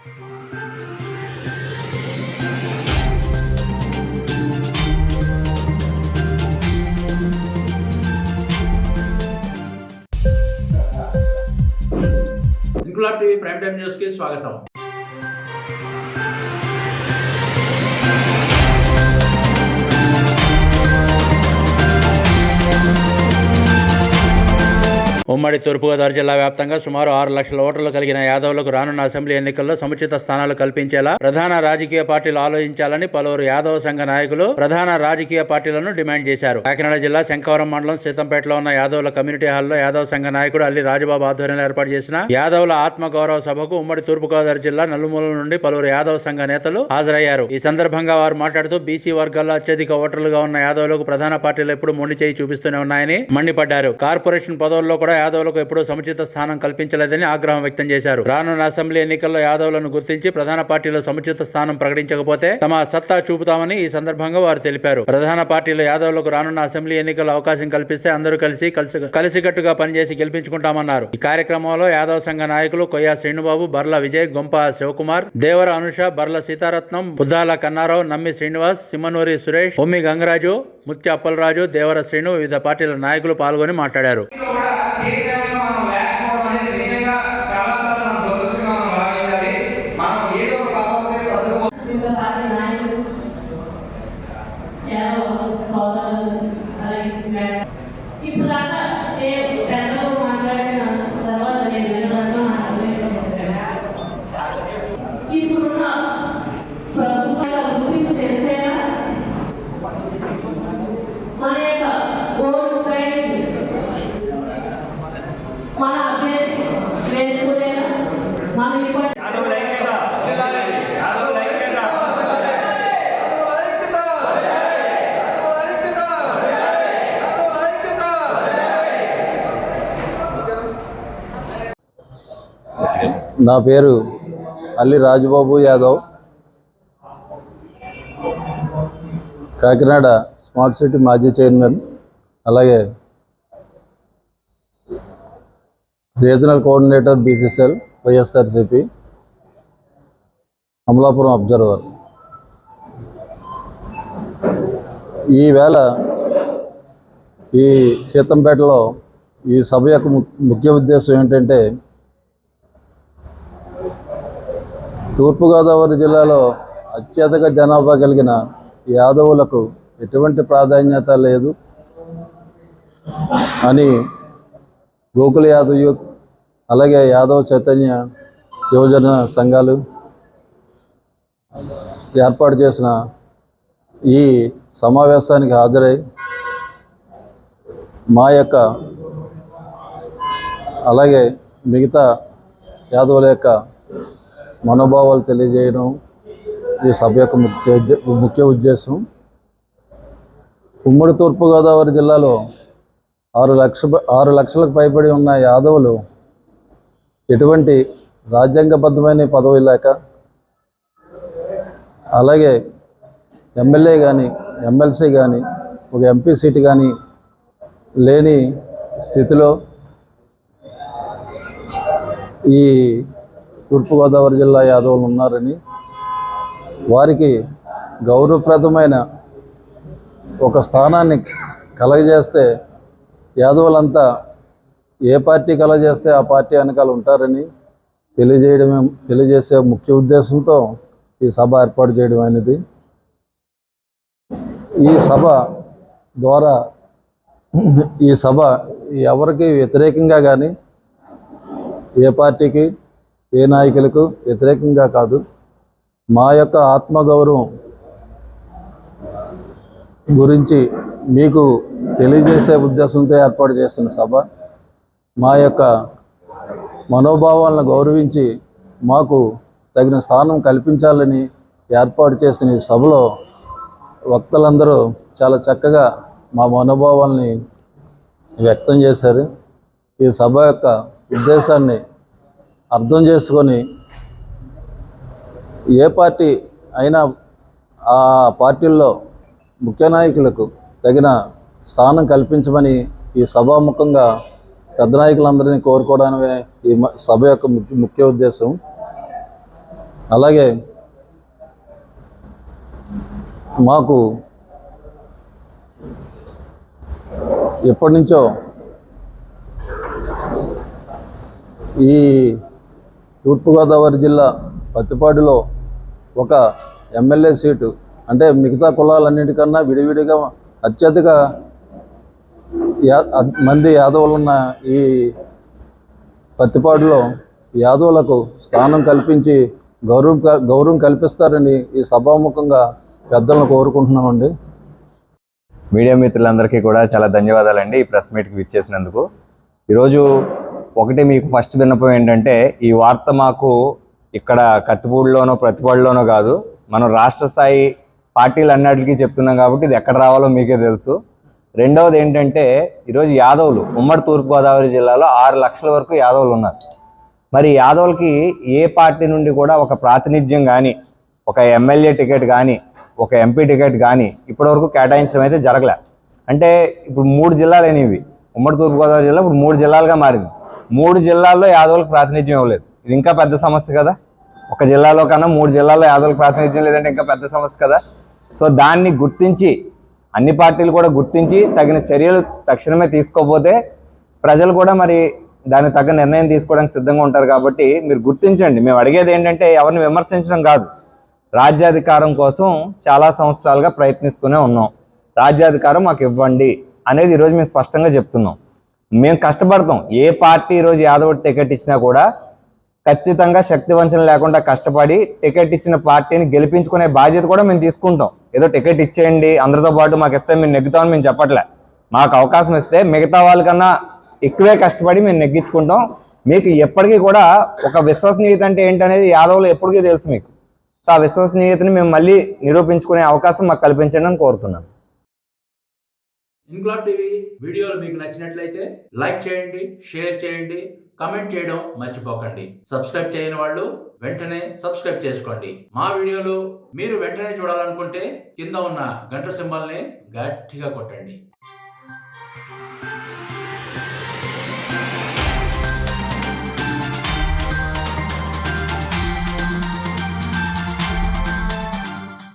Inquilab TV prime time news కి స్వాగతం. ఉమ్మడి తూర్పుగోదావరి జిల్లా వ్యాప్తంగా సుమారు 6 లక్షల ఓటర్లు కలిగిన యాదవులకు రానున్న అసెంబ్లీ ఎన్నికల్లో సముచిత స్థానాలు కల్పించేలా ప్రధాన రాజకీయ పార్టీలు ఆలోచించాలని పలువురు యాదవ సంఘ నాయకులు ప్రధాన రాజకీయ పార్టీలను డిమాండ్ చేశారు. కాకినాడ జిల్లా శంఖవరం మండలం సీతంపేటలో ఉన్న యాదవుల కమ్యూనిటీ హాల్లో యాదవ సంఘ నాయకుడు అల్లి రాజబాబు ఆధ్వర్యంలో ఏర్పాటు చేసిన యాదవుల ఆత్మగౌరవ సభకు ఉమ్మడి తూర్పుగోదావరి జిల్లా నలుమూలల నుండి పలువురు యాదవ సంఘ నేతలు హాజరయ్యారు. ఈ సందర్భంగా వారు మాట్లాడుతూ బీసీ వర్గాల్లో అత్యధిక ఓటర్లుగా ఉన్న యాదవులకు ప్రధాన పార్టీలు ఎప్పుడు మొండి చేయి చూపిస్తూనే ఉన్నాయని మండిపడ్డారు. కార్పొరేషన్ పదవుల్లో కూడా యాదవులకు ఎప్పుడూ సముచిత స్థానం కల్పించలేదని ఆగ్రహం వ్యక్తం చేశారు. రానున్న అసెంబ్లీ ఎన్నికల్లో యాదవులను గుర్తించి ప్రధాన పార్టీలో సముచిత స్థానం ప్రకటించకపోతే తమ సత్తా చూపుతామని ఈ సందర్భంగా వారు తెలిపారు. ప్రధాన పార్టీలో యాదవులకు రానున్న అసెంబ్లీ ఎన్నికల్లో అవకాశం కల్పిస్తే అందరూ కలిసికట్టుగా పనిచేసి గెలిపించుకుంటామన్నారు. ఈ కార్యక్రమంలో యాదవ సంఘ నాయకులు కొయ్య శ్రీనుబాబు, బర్ల విజయ్, గొంప శివకుమార్, దేవర అనుష, బర్ల సీతారత్నం, బుద్దాల కన్నారావు, నమ్మి శ్రీనివాస్, సిమ్మనూరి సురేష్, ఒమ్మి గంగరాజు, ముత్య అప్పలరాజు, దేవర శ్రీను వివిధ పార్టీల నాయకులు పాల్గొని మాట్లాడారు. నా పేరు అల్లి రాజబాబు యాదవ్. కాకినాడ స్మార్ట్ సిటీ మాజీ చైర్మన్, అలాగే regional coordinator BCCL YSRCP, Amalapuram observer. ఈవేళ ఈ సీతంపేటలో ఈ సభ యొక్క ముఖ్య ఉద్దేశం ఏంటంటే, తూర్పుగోదావరి జిల్లాలో అత్యధిక జనాభా కలిగిన యాదవులకు ఎటువంటి ప్రాధాన్యత లేదు అని గోకుల యాదవ్ యూత్, అలాగే యాదవ్ చైతన్య యువజన సంఘాలు ఏర్పాటు చేసిన ఈ సమావేశానికి హాజరై మా యొక్క అలాగే మిగతా యాదవుల యొక్క మనోభావాలు తెలియజేయడం ఈ సభ యొక్క ముఖ్య ఉద్దేశం. ఉమ్మడి తూర్పుగోదావరి జిల్లాలో 6 లక్షలకు పైబడి ఉన్న యాదవులు ఎటువంటి రాజ్యాంగబద్ధమైన పదవి లేక, అలాగే ఎమ్మెల్యే కానీ ఎమ్మెల్సీ కానీ ఒక ఎంపీ సీటు కానీ లేని స్థితిలో ఈ తూర్పుగోదావరి జిల్లా యాదవులు ఉన్నారని, వారికి గౌరవప్రదమైన ఒక స్థానాన్ని కలగజేస్తే యాదవులంతా ఏ పార్టీ కలగజేస్తే ఆ పార్టీ వెనకాల ఉంటారని తెలియజేసే ముఖ్య ఉద్దేశంతో ఈ సభ ఏర్పాటు చేయడం అనేది. ఈ సభ ద్వారా ఈ సభ ఎవరికి వ్యతిరేకంగా కానీ, ఏ పార్టీకి ఏ నాయకులకు వ్యతిరేకంగా కాదు, మా యొక్క ఆత్మగౌరవం గురించి మీకు తెలియజేసే ఉద్దేశంతో ఏర్పాటు చేస్తున్న సభ. మా యొక్క మనోభావాలను గౌరవించి మాకు తగిన స్థానం కల్పించాలని ఏర్పాటు చేసిన ఈ సభలో వక్తలందరూ చాలా చక్కగా మా మనోభావాల్ని వ్యక్తం చేశారు. ఈ సభ యొక్క ఉద్దేశాన్ని అర్థం చేసుకొని ఏ పార్టీ అయినా ఆ పార్టీల్లో ముఖ్య నాయకులకు తగిన స్థానం కల్పించమని ఈ సభాముఖంగా పెద్ద నాయకులందరినీ కోరుకోవడమే ఈ సభ యొక్క ముఖ్య ఉద్దేశం. అలాగే మాకు ఎప్పటి నుంచో ఈ తూర్పుగోదావరి జిల్లా పత్తిపాడులో ఒక ఎమ్మెల్యే సీటు, అంటే మిగతా కులాలన్నిటికన్నా విడివిడిగా అత్యధిక మంది యాదవులు ఉన్న ఈ పత్తిపాడులో యాదవులకు స్థానం కల్పించి గౌరవం కల్పిస్తారని ఈ సభాముఖంగా పెద్దలను కోరుకుంటున్నామండి. మీడియా మిత్రులందరికీ కూడా చాలా ధన్యవాదాలండి ఈ ప్రెస్ మీట్కి విచ్చేసినందుకు. ఈరోజు ఒకటి మీకు ఫస్ట్ విన్నపం ఏంటంటే, ఈ వార్త మాకు ఇక్కడ కత్తిపూడిలోనో ప్రతిపాడులోనో కాదు, మనం రాష్ట్ర స్థాయి పార్టీలు అన్నిటికీ చెప్తున్నాం కాబట్టి ఇది ఎక్కడ రావాలో మీకే తెలుసు. రెండవది ఏంటంటే, ఈరోజు యాదవులు ఉమ్మడి తూర్పుగోదావరి జిల్లాలో 6 లక్షల వరకు యాదవులు ఉన్నారు. మరి యాదవులకి ఏ పార్టీ నుండి కూడా ఒక ప్రాతినిధ్యం కానీ, ఒక ఎమ్మెల్యే టికెట్ కానీ, ఒక ఎంపీ టికెట్ కానీ ఇప్పటివరకు కేటాయించడం అయితే జరగలే. అంటే ఇప్పుడు 3 జిల్లాలు అనేవి, ఉమ్మడి తూర్పుగోదావరి జిల్లా ఇప్పుడు 3 జిల్లాలుగా మారింది. 3 జిల్లాల్లో యాదవులకు ప్రాతినిధ్యం ఇవ్వలేదు. ఇది ఇంకా పెద్ద సమస్య కదా. ఒక జిల్లాలో కన్నా 3 జిల్లాల్లో యాదవులకు ప్రాతినిధ్యం లేదంటే ఇంకా పెద్ద సమస్య కదా. సో దాన్ని గుర్తించి అన్ని పార్టీలు కూడా గుర్తించి తగిన చర్యలు తక్షణమే తీసుకోకపోతే ప్రజలు కూడా మరి దానికి తగ్గ నిర్ణయం తీసుకోవడానికి సిద్ధంగా ఉంటారు. కాబట్టి మీరు గుర్తించండి. మేము అడిగేది ఏంటంటే ఎవరిని విమర్శించడం కాదు, రాజ్యాధికారం కోసం చాలా సంవత్సరాలుగా ప్రయత్నిస్తూనే ఉన్నాం. రాజ్యాధికారం మాకు ఇవ్వండి అనేది ఈరోజు మేము స్పష్టంగా చెప్తున్నాం. మేము కష్టపడతాం. ఏ పార్టీ ఈరోజు యాదవ్ టికెట్ ఇచ్చినా కూడా ఖచ్చితంగా శక్తి వంచన లేకుండా కష్టపడి టికెట్ ఇచ్చిన పార్టీని గెలిపించుకునే బాధ్యత కూడా మేము తీసుకుంటాం. ఏదో టికెట్ ఇచ్చేయండి అందరితో పాటు మాకు ఇస్తే మేము నెగ్గుతామని మేము చెప్పట్లే. మాకు అవకాశం ఇస్తే మిగతా వాళ్ళకన్నా ఎక్కువే కష్టపడి మేము నెగ్గించుకుంటాం. మీకు ఎప్పటికీ కూడా ఒక విశ్వసనీయత అంటే ఏంటనేది యాదవ్లో ఎప్పటికీ తెలుసు మీకు. సో ఆ విశ్వసనీయతని మేము మళ్ళీ నిరూపించుకునే అవకాశం మాకు కల్పించండి అని కోరుతున్నాను. ఇన్క్లాబ్ టీవీ వీడియోలు మీకు నచ్చినట్లయితే లైక్ చేయండి, షేర్ చేయండి, కమెంట్ చేయడం మర్చిపోకండి. సబ్స్క్రైబ్ చేయని వాళ్ళు వెంటనే సబ్స్క్రైబ్ చేసుకోండి. మా వీడియోలు మీరు వెంటనే చూడాలనుకుంటే కింద ఉన్న గంట సింబల్ని గట్టిగా కొట్టండి.